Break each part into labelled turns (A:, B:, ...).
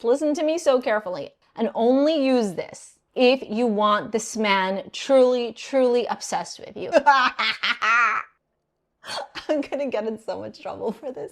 A: Listen to me so carefully and only use this if you want this man truly, truly obsessed with you. I'm gonna get in so much trouble for this.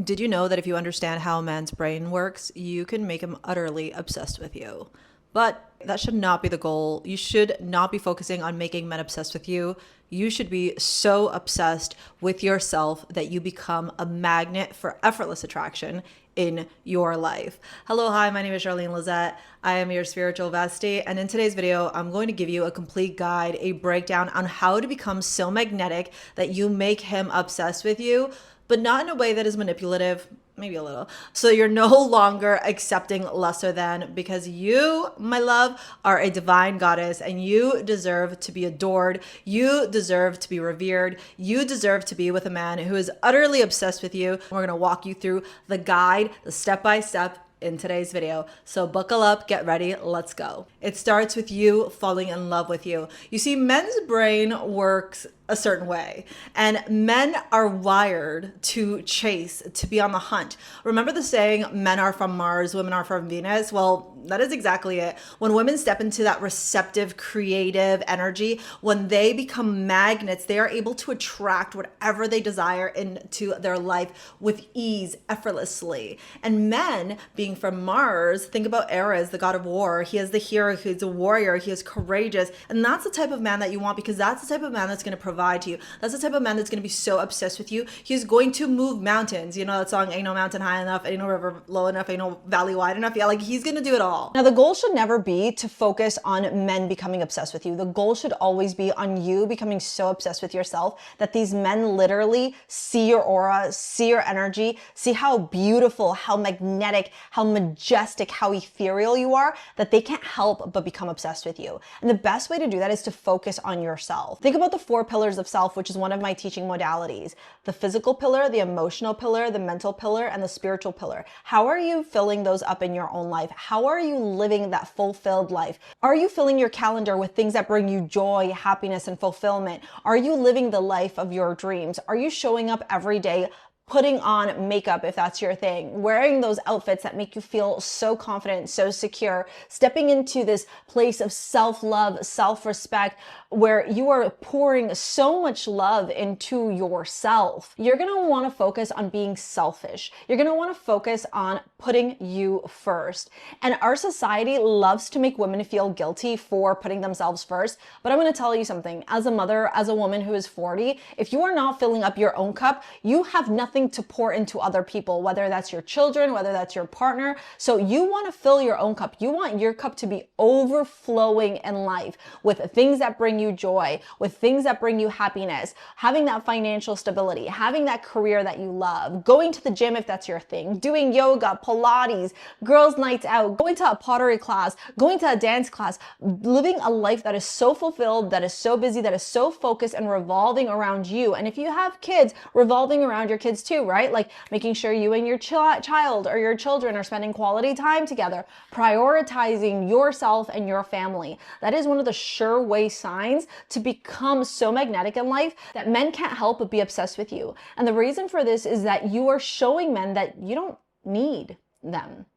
B: Did you know that if you understand how a man's brain works, you can make him utterly obsessed with you? But that should not be the goal. You should not be focusing on making men obsessed with you. You should be so obsessed with yourself that you become a magnet for effortless attraction in your life. Hello, hi, my name is Charlene Lizette. I am your spiritual bestie. And in today's video, I'm going to give you a complete guide, a breakdown on how to become so magnetic that you make him obsessed with you, but not in a way that is manipulative, maybe a little. So you're no longer accepting lesser than, because you, my love, are a divine goddess and you deserve to be adored. You deserve to be revered. You deserve to be with a man who is utterly obsessed with you. We're going to walk you through the guide, the step-by-step in today's video. So buckle up, get ready, let's go. It starts with you falling in love with you. You see, men's brain works a certain way, and men are wired to chase, to be on the hunt. Remember the saying, men are from Mars, women are from Venus? Well, that is exactly it. When women step into that receptive, creative energy, when they become magnets, they are able to attract whatever they desire into their life with ease, effortlessly. And men, being from Mars, think about Ares, the god of war. He is the hero, he's a warrior, he is courageous. And that's the type of man that you want, because that's the type of man that's going to provide to you. That's the type of man that's going to be so obsessed with you. He's going to move mountains. You know that song, ain't no mountain high enough, ain't no river low enough, ain't no valley wide enough. Yeah, like he's going to do it all.
A: Now, the goal should never be to focus on men becoming obsessed with you. The goal should always be on you becoming so obsessed with yourself that these men literally see your aura, see your energy, see how beautiful, how magnetic, how majestic, how ethereal you are, that they can't help but become obsessed with you. And the best way to do that is to focus on yourself. Think about the 4 pillars of self, which is one of my teaching modalities: the physical pillar, the emotional pillar, the mental pillar, and the spiritual pillar. How are you filling those up in your own life? How are you living that fulfilled life? Are you filling your calendar with things that bring you joy, happiness, and fulfillment? Are you living the life of your dreams? Are you showing up every day putting on makeup, if that's your thing, wearing those outfits that make you feel so confident, so secure, stepping into this place of self-love, self-respect, where you are pouring so much love into yourself? You're gonna wanna focus on being selfish. You're gonna wanna focus on putting you first. And our society loves to make women feel guilty for putting themselves first. But I'm gonna tell you something, as a mother, as a woman who is 40, if you are not filling up your own cup, you have nothing to pour into other people, whether that's your children, whether that's your partner. So you want to fill your own cup. You want your cup to be overflowing in life with things that bring you joy, with things that bring you happiness, having that financial stability, having that career that you love, going to the gym if that's your thing, doing yoga, Pilates, girls' nights out, going to a pottery class, going to a dance class, living a life that is so fulfilled, that is so busy, that is so focused and revolving around you. And if you have kids, revolving around your kids too, right? Like making sure you and your child or your children are spending quality time together, prioritizing yourself and your family. That is one of the sure way signs to become so magnetic in life that men can't help but be obsessed with you. And the reason for this is that you are showing men that you don't need them.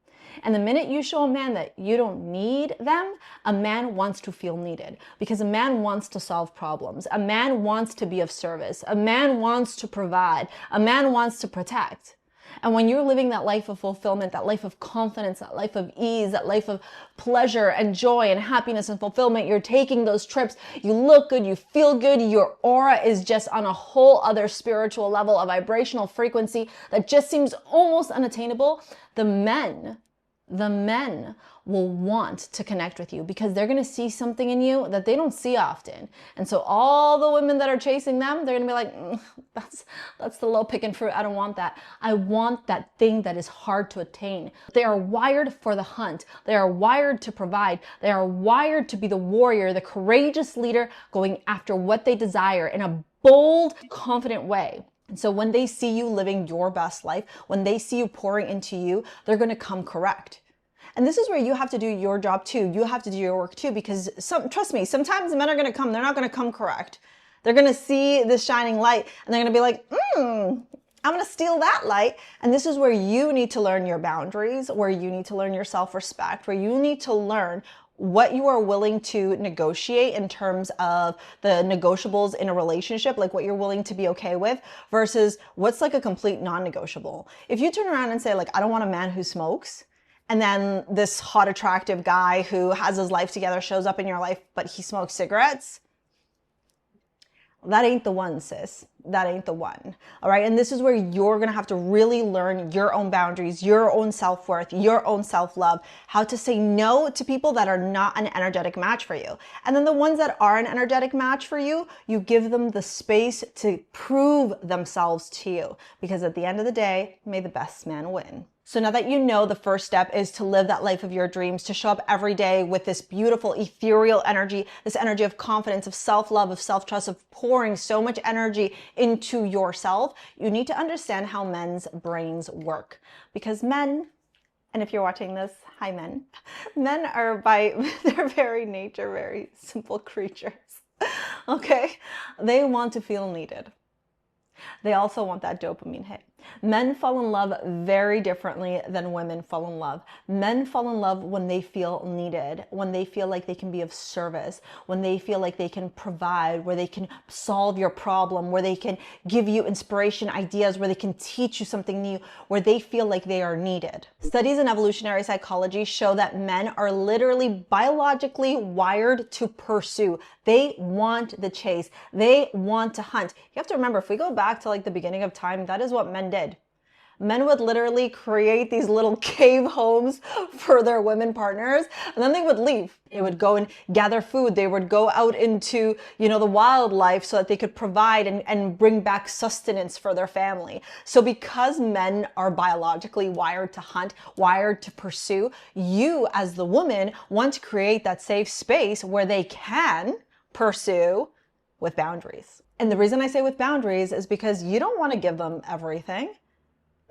A: And the minute you show a man that you don't need them, a man wants to feel needed, because a man wants to solve problems. A man wants to be of service. A man wants to provide. A man wants to protect. And when you're living that life of fulfillment, that life of confidence, that life of ease, that life of pleasure and joy and happiness and fulfillment, you're taking those trips, you look good, you feel good, your aura is just on a whole other spiritual level, a vibrational frequency that just seems almost unattainable. The men will want to connect with you because they're going to see something in you that they don't see often. And so all the women that are chasing them, they're going to be like, that's the low picking fruit. I don't want that. I want that thing that is hard to attain. They are wired for the hunt. They are wired to provide. They are wired to be the warrior, the courageous leader, going after what they desire in a bold, confident way. And so when they see you living your best life, when they see you pouring into you, they're going to come correct. And this is where you have to do your job too. You have to do your work too, because trust me, sometimes men are going to come, they're not going to come correct. They're going to see this shining light and they're going to be like, I'm going to steal that light. And this is where you need to learn your boundaries, where you need to learn your self-respect, where you need to learn what you are willing to negotiate in terms of the negotiables in a relationship, like what you're willing to be okay with versus what's like a complete non-negotiable. If you turn around and say like, I don't want a man who smokes, and then this hot, attractive guy who has his life together shows up in your life, but he smokes cigarettes, that ain't the one, sis. That ain't the one. All right. And this is where you're going to have to really learn your own boundaries, your own self-worth, your own self-love, how to say no to people that are not an energetic match for you. And then the ones that are an energetic match for you, you give them the space to prove themselves to you. Because at the end of the day, may the best man win. So now that you know the first step is to live that life of your dreams, to show up every day with this beautiful ethereal energy, this energy of confidence, of self-love, of self-trust, of pouring so much energy into yourself, you need to understand how men's brains work. Because men, and if you're watching this, hi men, men are by their very nature, very simple creatures, okay? They want to feel needed. They also want that dopamine hit. Men fall in love very differently than women fall in love. Men fall in love when they feel needed, when they feel like they can be of service, when they feel like they can provide, where they can solve your problem, where they can give you inspiration, ideas, where they can teach you something new, where they feel like they are needed. Studies in evolutionary psychology show that men are literally biologically wired to pursue. They want the chase. They want to hunt. You have to remember, if we go back to like the beginning of time, that is what men did. Men would literally create these little cave homes for their women partners, and then they would leave. They would go and gather food. They would go out into, the wildlife so that they could provide and bring back sustenance for their family. So because men are biologically wired to hunt, wired to pursue, you as the woman want to create that safe space where they can pursue with boundaries. And the reason I say with boundaries is because you don't want to give them everything.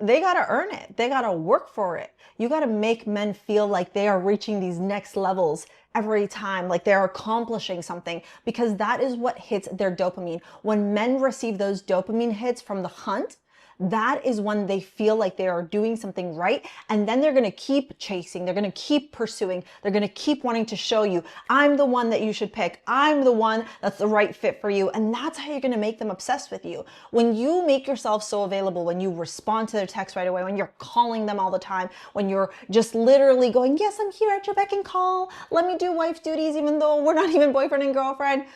A: They got to earn it. They got to work for it. You got to make men feel like they are reaching these next levels every time, like they're accomplishing something, because that is what hits their dopamine. When men receive those dopamine hits from the hunt, that is when they feel like they are doing something right. And then they're going to keep chasing. They're going to keep pursuing. They're going to keep wanting to show you, I'm the one that you should pick. I'm the one that's the right fit for you. And that's how you're going to make them obsessed with you. When you make yourself so available, when you respond to their text right away, when you're calling them all the time, when you're just literally going, yes, I'm here at your beck and call. Let me do wife duties, even though we're not even boyfriend and girlfriend.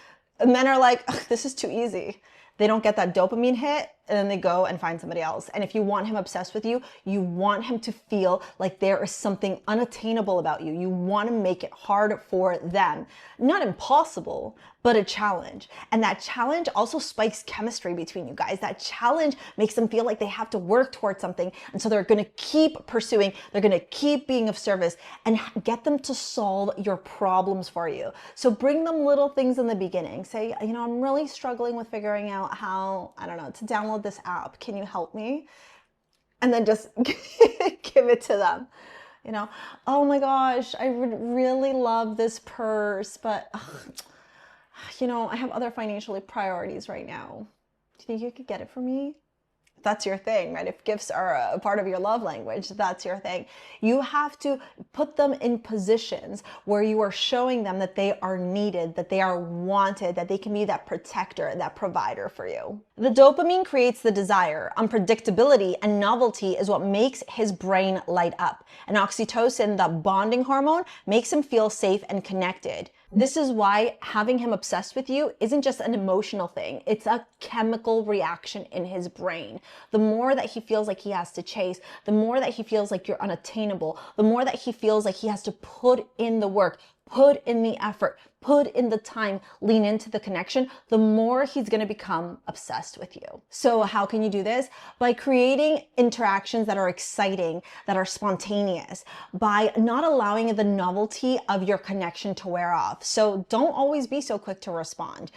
A: And men are like, this is too easy. They don't get that dopamine hit, and then they go and find somebody else. And if you want him obsessed with you, you want him to feel like there is something unattainable about you. You want to make it hard for them. Not impossible, but a challenge. And that challenge also spikes chemistry between you guys. That challenge makes them feel like they have to work towards something. And so they're going to keep pursuing. They're going to keep being of service and get them to solve your problems for you. So bring them little things in the beginning. Say, I'm really struggling with figuring out how, to download this app. Can you help me? And then just give it to them. Oh my gosh, I would really love this purse, but I have other financial priorities right now. Do you think you could get it for me? That's your thing, right? If gifts are a part of your love language, that's your thing. You have to put them in positions where you are showing them that they are needed, that they are wanted, that they can be that protector, that provider for you. The dopamine creates the desire. Unpredictability and novelty is what makes his brain light up. And oxytocin, the bonding hormone, makes him feel safe and connected. This is why having him obsessed with you isn't just an emotional thing. It's a chemical reaction in his brain. The more that he feels like he has to chase, the more that he feels like you're unattainable, the more that he feels like he has to put in the work, put in the effort, put in the time, lean into the connection, the more he's going to become obsessed with you. So how can you do this? By creating interactions that are exciting, that are spontaneous, by not allowing the novelty of your connection to wear off. So don't always be so quick to respond.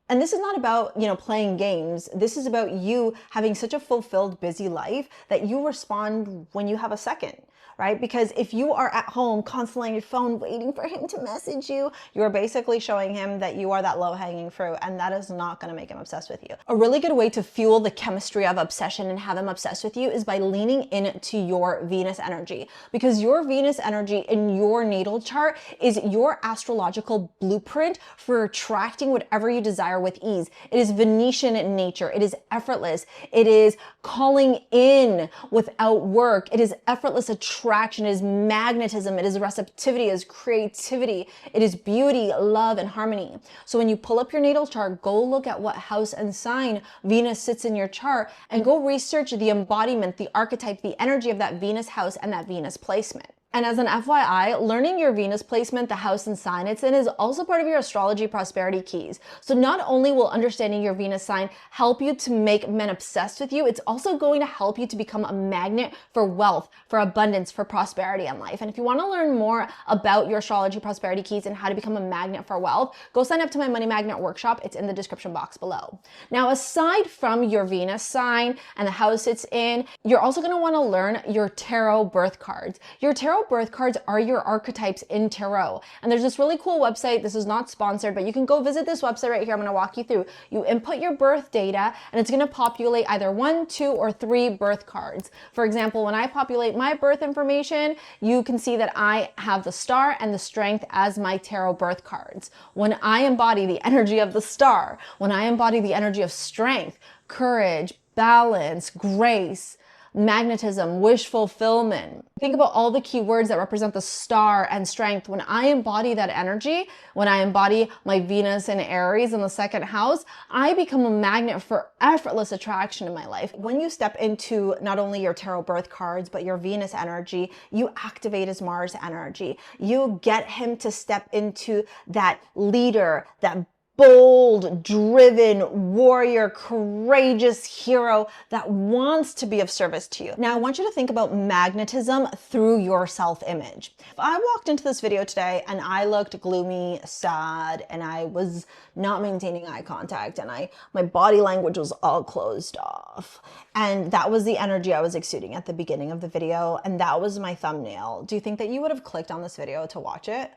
A: And this is not about, playing games. This is about you having such a fulfilled, busy life that you respond when you have a second. right? Because if you are at home constantly on your phone waiting for him to message you, you're basically showing him that you are that low-hanging fruit, and that is not going to make him obsessed with you. A really good way to fuel the chemistry of obsession and have him obsessed with you is by leaning into your Venus energy, because your Venus energy in your natal chart is your astrological blueprint for attracting whatever you desire with ease. It is Venetian in nature. It is effortless. It is calling in without work. It is effortless attraction. It is magnetism. It is receptivity. It is creativity. It is beauty, love, and harmony. So when you pull up your natal chart, go look at what house and sign Venus sits in your chart and go research the embodiment, the archetype, the energy of that Venus house and that Venus placement. And as an FYI, learning your Venus placement, the house and sign it's in, is also part of your astrology prosperity keys. So not only will understanding your Venus sign help you to make men obsessed with you, it's also going to help you to become a magnet for wealth, for abundance, for prosperity in life. And if you want to learn more about your astrology prosperity keys and how to become a magnet for wealth, go sign up to my Money Magnet workshop. It's in the description box below. Now, aside from your Venus sign and the house it's in, you're also going to want to learn your tarot birth cards. Your tarot birth cards are your archetypes in tarot. And there's this really cool website. This is not sponsored, but you can go visit this website right here. I'm going to walk you through. You input your birth data and it's going to populate either 1, 2, or 3 birth cards. For example, when I populate my birth information, you can see that I have the star and the strength as my tarot birth cards. When I embody the energy of the star, when I embody the energy of strength, courage, balance, grace, magnetism, wish fulfillment. Think about all the key words that represent the star and strength. When I embody that energy, when I embody my Venus and Aries in the second house, I become a magnet for effortless attraction in my life. When you step into not only your tarot birth cards, but your Venus energy, you activate his Mars energy. You get him to step into that leader, that bold, driven, warrior, courageous hero that wants to be of service to you. Now, I want you to think about magnetism through your self-image. If I walked into this video today and I looked gloomy, sad, and I was not maintaining eye contact and my body language was all closed off, and that was the energy I was exuding at the beginning of the video, and that was my thumbnail, do you think that you would have clicked on this video to watch it?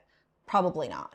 A: Probably not.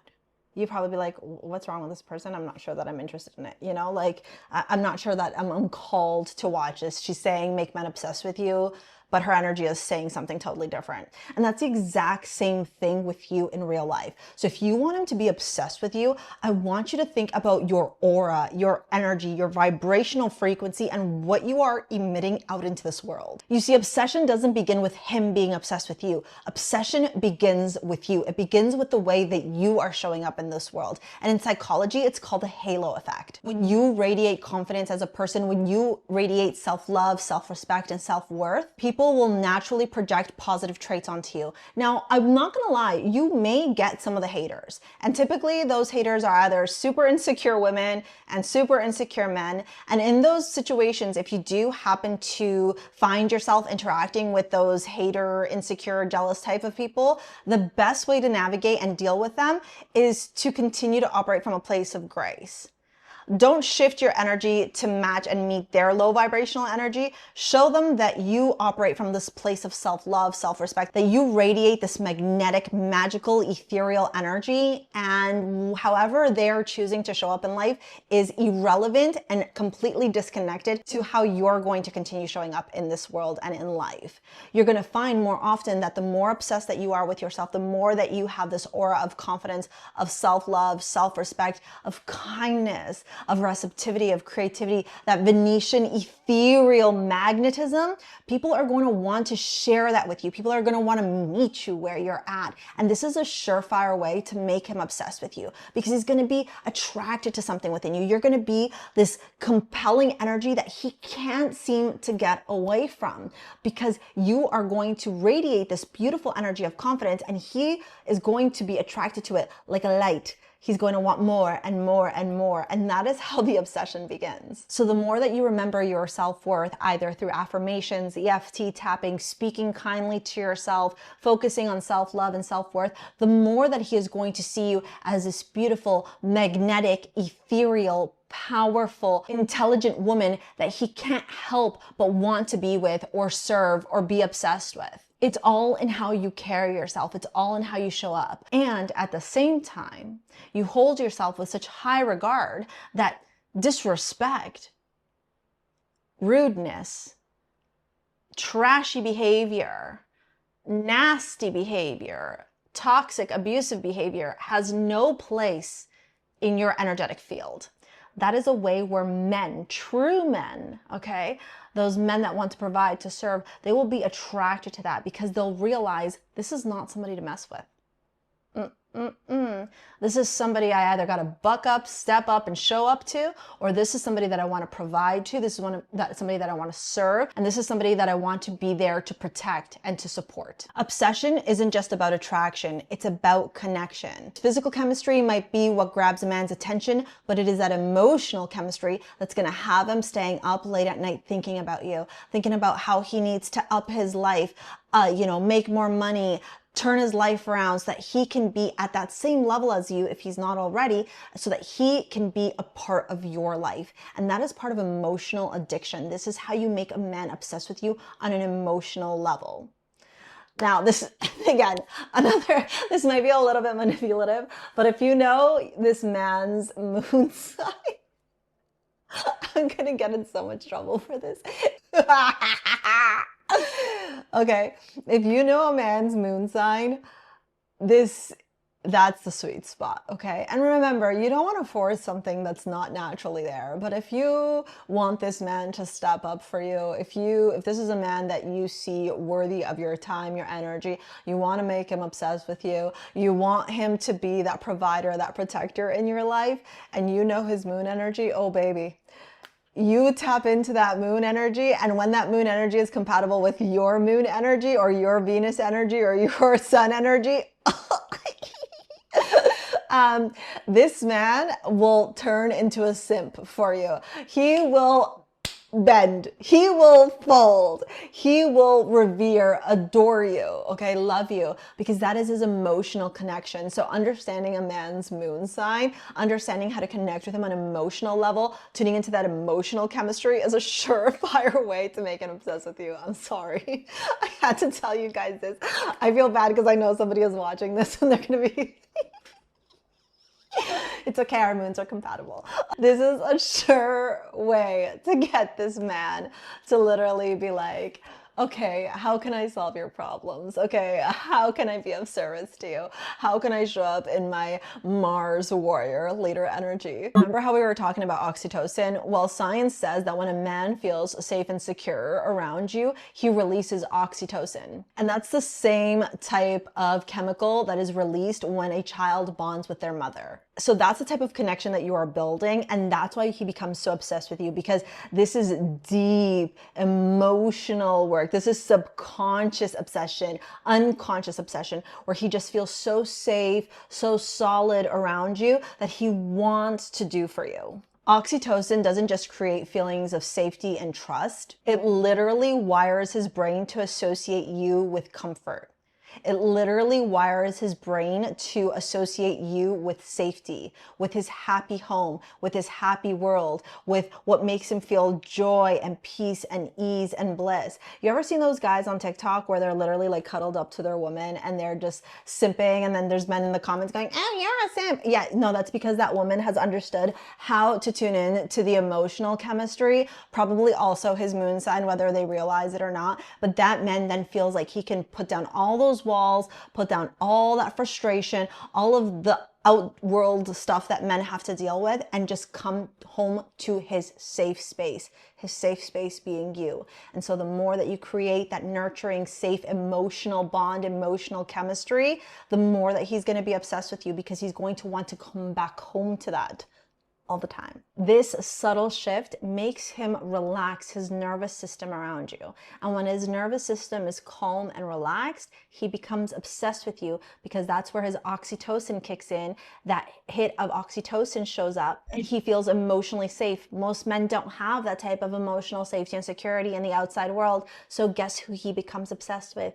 A: You'd probably be like, what's wrong with this person? I'm not sure that I'm interested in it. You know, like, I'm not sure that I'm called to watch this. She's saying make men obsessed with you, but her energy is saying something totally different. And that's the exact same thing with you in real life. So if you want him to be obsessed with you, I want you to think about your aura, your energy, your vibrational frequency, and what you are emitting out into this world. You see, obsession doesn't begin with him being obsessed with you. Obsession begins with you. It begins with the way that you are showing up in this world. And in psychology, it's called a halo effect. When you radiate confidence as a person, when you radiate self-love, self-respect, and self-worth, people will naturally project positive traits onto you. Now, I'm not gonna lie, you may get some of the haters. And typically those haters are either super insecure women and super insecure men. And in those situations, if you do happen to find yourself interacting with those hater, insecure, jealous type of people, the best way to navigate and deal with them is to continue to operate from a place of grace. Don't shift your energy to match and meet their low vibrational energy. Show them that you operate from this place of self-love, self-respect, that you radiate this magnetic, magical, ethereal energy, and however they're choosing to show up in life is irrelevant and completely disconnected to how you're going to continue showing up in this world and in life. You're going to find more often that the more obsessed that you are with yourself, the more that you have this aura of confidence, of self-love, self-respect, of kindness, of receptivity, of creativity, that Venetian ethereal magnetism, people are going to want to share that with you. People are going to want to meet you where you're at. And this is a surefire way to make him obsessed with you, because he's going to be attracted to something within you. You're going to be this compelling energy that he can't seem to get away from, because you are going to radiate this beautiful energy of confidence, and he is going to be attracted to it like a light. He's going to want more and more and more. And that is how the obsession begins. So the more that you remember your self-worth, either through affirmations, EFT tapping, speaking kindly to yourself, focusing on self-love and self-worth, the more that he is going to see you as this beautiful, magnetic, ethereal, powerful, intelligent woman that he can't help but want to be with or serve or be obsessed with. It's all in how you carry yourself. It's all in how you show up. And at the same time, you hold yourself with such high regard that disrespect, rudeness, trashy behavior, nasty behavior, toxic, abusive behavior has no place in your energetic field. That is a way where men, true men, okay, those men that want to provide, to serve, they will be attracted to that because they'll realize this is not somebody to mess with. This is somebody I either got to buck up, step up, and show up to, or this is somebody that I want to provide to. This is somebody that I want to serve, and this is somebody that I want to be there to protect and to support. Obsession isn't just about attraction, it's about connection. Physical chemistry might be what grabs a man's attention, but it is that emotional chemistry that's going to have him staying up late at night thinking about you, thinking about how he needs to up his life, make more money, turn his life around so that he can be at that same level as you if he's not already, so that he can be a part of your life. And that is part of emotional addiction. This is how you make a man obsessed with you on an emotional level. Now, this, again, this might be a little bit manipulative, but if you know this man's moon sign, I'm gonna get in so much trouble for this. Okay, if you know a man's moon sign, that's the sweet spot, okay? And remember, you don't want to force something that's not naturally there. But if you want this man to step up for you, if this is a man that you see worthy of your time, your energy, you want to make him obsessed with you, you want him to be that provider, that protector in your life, and you know his moon energy, oh baby. You tap into that moon energy, and when that moon energy is compatible with your moon energy or your Venus energy or your sun energy, this man will turn into a simp for you. He will bend, he will fold, he will revere, adore you, okay, love you, because that is his emotional connection. So understanding a man's moon sign, understanding how to connect with him on an emotional level, tuning into that emotional chemistry is a surefire way to make him obsessed with you. I'm sorry. I had to tell you guys this. I feel bad because I know somebody is watching this and they're going to be... It's okay, our moons are compatible. This is a sure way to get this man to literally be like, okay, how can I solve your problems? Okay, how can I be of service to you? How can I show up in my Mars warrior leader energy? Remember how we were talking about oxytocin? Well, science says that when a man feels safe and secure around you, he releases oxytocin. And that's the same type of chemical that is released when a child bonds with their mother. So that's the type of connection that you are building, and that's why he becomes so obsessed with you, because this is deep emotional work. This is subconscious obsession, unconscious obsession, where he just feels so safe, so solid around you that he wants to do for you. Oxytocin doesn't just create feelings of safety and trust. It literally wires his brain to associate you with comfort. It literally wires his brain to associate you with safety, with his happy home, with his happy world, with what makes him feel joy and peace and ease and bliss. You ever seen those guys on TikTok where they're literally like cuddled up to their woman and they're just simping, and then there's men in the comments going, oh, you're a simp. Yeah, no, that's because that woman has understood how to tune in to the emotional chemistry, probably also his moon sign, whether they realize it or not. But that man then feels like he can put down all those walls, put down all that frustration, all of the outworld stuff that men have to deal with, and just come home to his safe space being you. And so the more that you create that nurturing, safe, emotional bond, emotional chemistry, the more that he's going to be obsessed with you, because he's going to want to come back home to that all the time. This subtle shift makes him relax his nervous system around you. And when his nervous system is calm and relaxed, he becomes obsessed with you, because that's where his oxytocin kicks in. That hit of oxytocin shows up and he feels emotionally safe. Most men don't have that type of emotional safety and security in the outside world. So guess who he becomes obsessed with?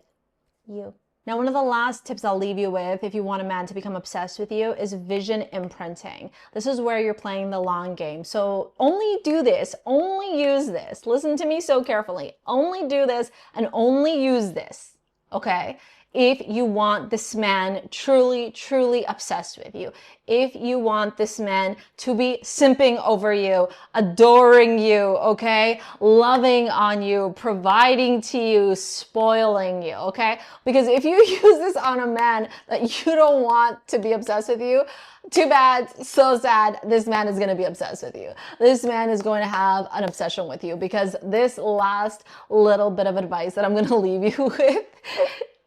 A: You. Now, one of the last tips I'll leave you with if you want a man to become obsessed with you is vision imprinting. This is where you're playing the long game. So only do this, only use this. Listen to me so carefully. Only do this and only use this okay? If you want this man truly, truly obsessed with you, if you want this man to be simping over you, adoring you, okay? Loving on you, providing to you, spoiling you, okay? Because if you use this on a man that you don't want to be obsessed with you, too bad, so sad, this man is going to be obsessed with you. This man is going to have an obsession with you, because this last little bit of advice that I'm going to leave you with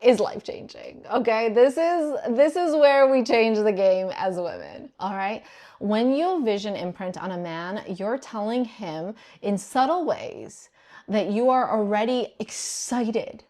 A: is life-changing, okay? This is where we change the game as women, all right? When you vision imprint on a man, you're telling him in subtle ways that you are already excited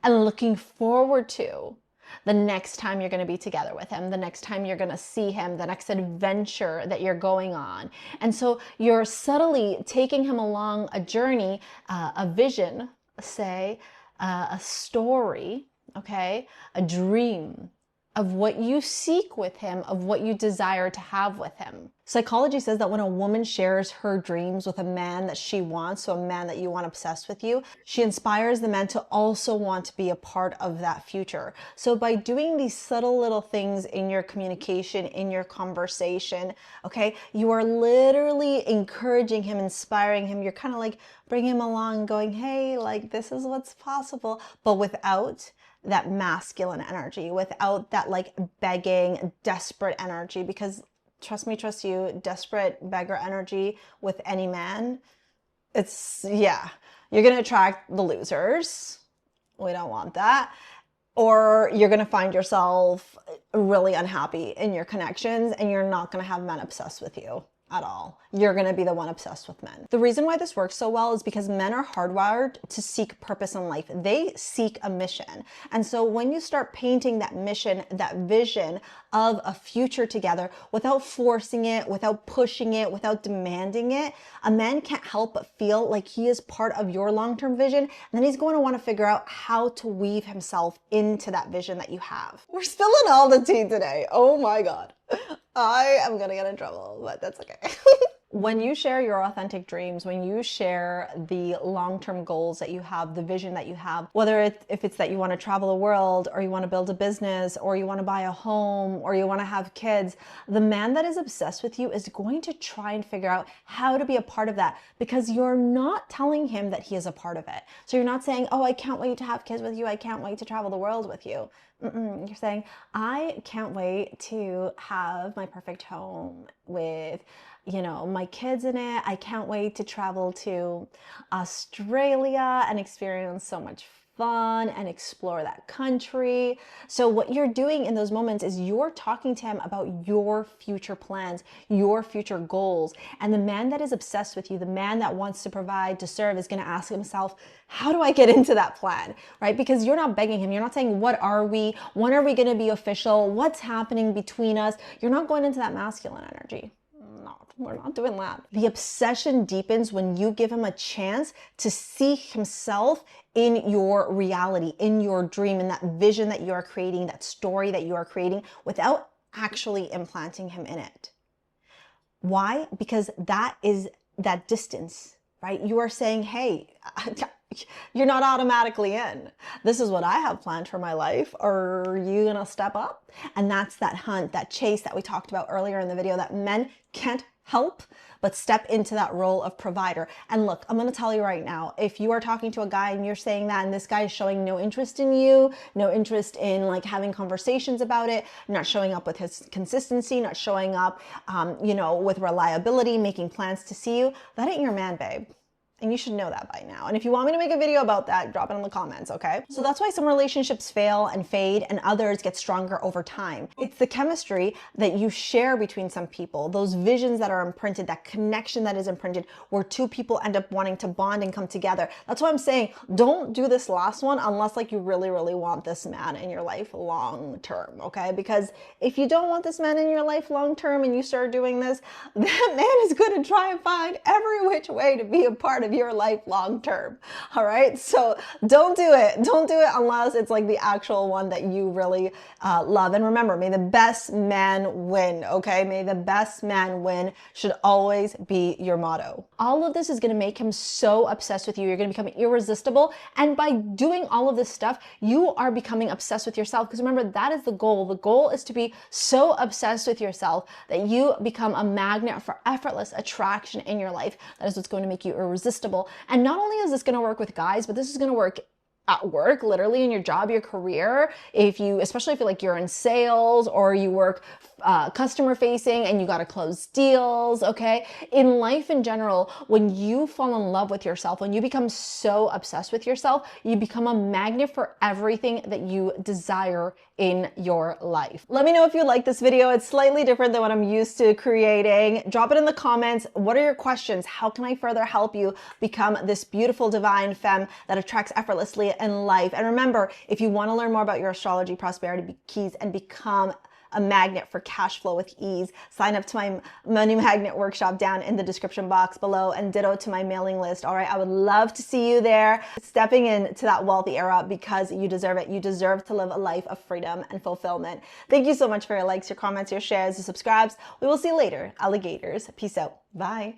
A: and looking forward to the next time you're going to be together with him, the next time you're going to see him, the next adventure that you're going on. And so you're subtly taking him along a journey, a vision, say, a story, okay, a dream of what you seek with him, of what you desire to have with him. Psychology says that when a woman shares her dreams with a man that she wants, so a man that you want obsessed with you, she inspires the man to also want to be a part of that future. So by doing these subtle little things in your communication, in your conversation, okay, you are literally encouraging him, inspiring him. You're kind of like bringing him along, going, hey, like this is what's possible, but without that masculine energy, without that like begging, desperate energy, because trust me, trust you, desperate beggar energy with any man, it's, yeah, you're going to attract the losers. We don't want that. Or you're going to find yourself really unhappy in your connections, and you're not going to have men obsessed with you at all. You're going to be the one obsessed with men. The reason why this works so well is because men are hardwired to seek purpose in life. They seek a mission. And so when you start painting that mission, that vision of a future together without forcing it, without pushing it, without demanding it, a man can't help but feel like he is part of your long-term vision. And then he's going to want to figure out how to weave himself into that vision that you have. We're spilling all the tea today. Oh my God. I am gonna get in trouble, but that's okay. When you share your authentic dreams, when you share the long-term goals that you have, the vision that you have, whether if it's that you want to travel the world, or you want to build a business, or you want to buy a home, or you want to have kids, the man that is obsessed with you is going to try and figure out how to be a part of that, because you're not telling him that he is a part of it. So you're not saying, oh, I can't wait to have kids with you. I can't wait to travel the world with you. You're saying, I can't wait to have my perfect home with, you know, my kids in it. I can't wait to travel to Australia and experience so much fun and explore that country. So what you're doing in those moments is you're talking to him about your future plans, your future goals. And the man that is obsessed with you, the man that wants to provide, to serve, is going to ask himself, how do I get into that plan, right? Because you're not begging him. You're not saying, what are we? When are we going to be official? What's happening between us? You're not going into that masculine energy. No, we're not doing that. The obsession deepens when you give him a chance to see himself in your reality, in your dream, in that vision that you are creating, that story that you are creating, without actually implanting him in it. Why? Because that is that distance, right? You are saying, hey, you're not automatically in. This is what I have planned for my life. Are you gonna step up? And that's that hunt, that chase that we talked about earlier in the video, that men can't help but step into that role of provider. And look, I'm gonna tell you right now, if you are talking to a guy and you're saying that, and this guy is showing no interest in you, no interest in like having conversations about it, not showing up with his consistency, not showing up, you know, with reliability, making plans to see you, that ain't your man, babe. And you should know that by now. And if you want me to make a video about that, drop it in the comments, okay? So that's why some relationships fail and fade and others get stronger over time. It's the chemistry that you share between some people, those visions that are imprinted, that connection that is imprinted, where two people end up wanting to bond and come together. That's why I'm saying, don't do this last one unless like you really, really want this man in your life long term, okay? Because if you don't want this man in your life long term and you start doing this, that man is gonna try and find every which way to be a part of your life long term. All right. So don't do it. Don't do it unless it's like the actual one that you really love. And remember, may the best man win. Okay. May the best man win should always be your motto. All of this is going to make him so obsessed with you. You're going to become irresistible. And by doing all of this stuff, you are becoming obsessed with yourself. Because remember, that is the goal. The goal is to be so obsessed with yourself that you become a magnet for effortless attraction in your life. That is what's going to make you irresistible. And not only is this going to work with guys, but this is going to work at work, literally in your job, your career. If you, especially if you're in sales or you work customer facing and you got to close deals, okay? In life in general, when you fall in love with yourself, when you become so obsessed with yourself, you become a magnet for everything that you desire in your life. Let me know if you like this video. It's slightly different than what I'm used to creating. Drop it in the comments. What are your questions? How can I further help you become this beautiful divine femme that attracts effortlessly in life? And remember, if you want to learn more about your astrology prosperity keys and become a magnet for cash flow with ease, sign up to my money magnet workshop down in the description box below, and ditto to my mailing list. All right, I would love to see you there, stepping into that wealthy era, because you deserve it. You deserve to live a life of freedom and fulfillment. Thank you so much for your likes, your comments, your shares, your subscribes. We will see you later, alligators. Peace out. Bye.